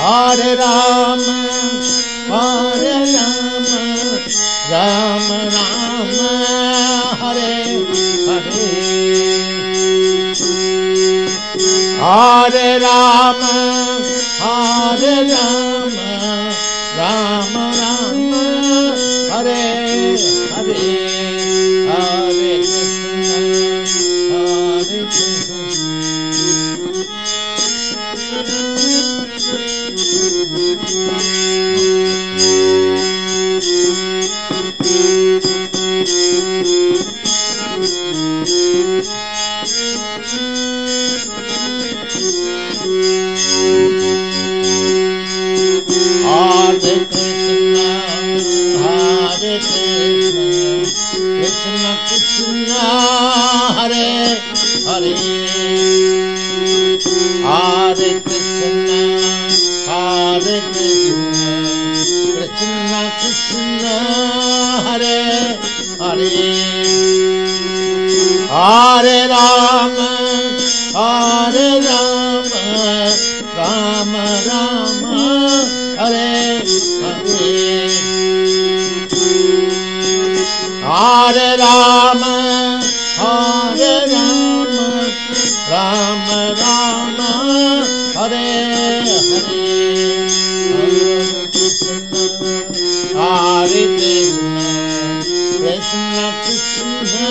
Hare Rama, Hare Rama, Rama Rama, Hare Hare. Hare Rama, Hare Rama, Rama Rama, Hare Hare. Hare Krishna, Hare Krishna. Hare Krishna, Hare Krishna, Krishna Krishna, Hare Hare. Hare Krishna, Hare Krishna, Krishna Krishna, Hare Hare. Hare Rama, Hare Rama, Rama Rama, Hare Hare. Hare Rama, Hare Rama, Rama Rama, Hare Hare. Hare Krishna, Hare Krishna, Krishna Krishna,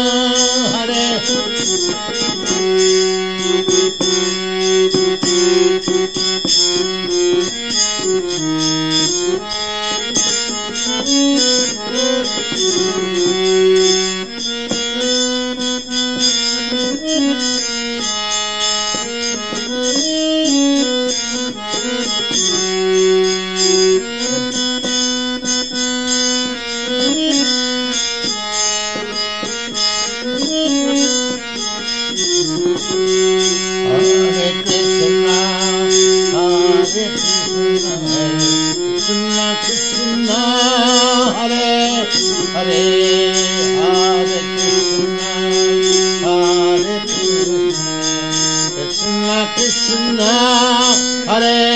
Hare Krishna, Hare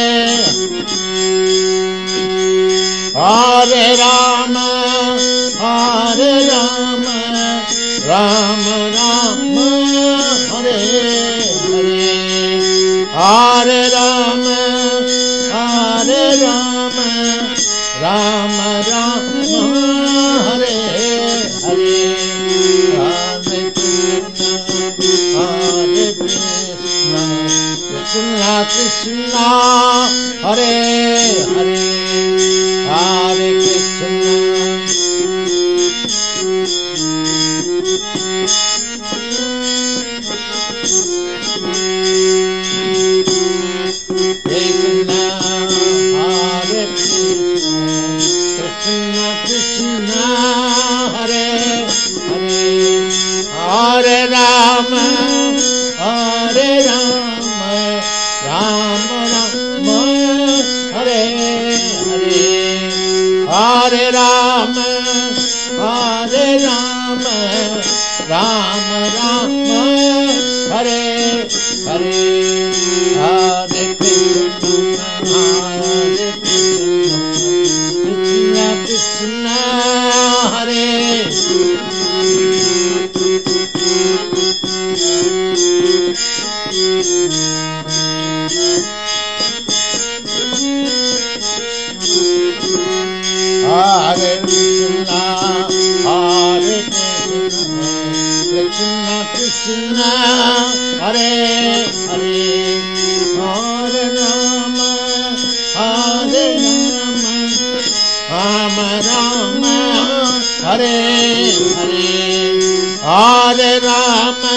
Hare Rama, Hare Rama, Rama Rama, Hare Hare. Hare Rama, Hare Rama, Rama Rama, Hare Hare. Hare Krishna, Hare Krishna, Krishna Krishna, Hare Hare. Hare Krishna, Krishna, Hare Krishna, Krishna Krishna, Hare Hare. Hare Rama, Hare Rama, Rama Rama, Hare Hare. Hare Rama, Hare Rama, Rama Rama, Hare Hare. Hare Krishna, Hare Krishna, Krishna Krishna, Hare Hare Krishna, Hare Krishna, Krishna Krishna, Hare Hare. Hare Rama, Hare Rama, Rama Rama, Hare Hare. Hare Rama,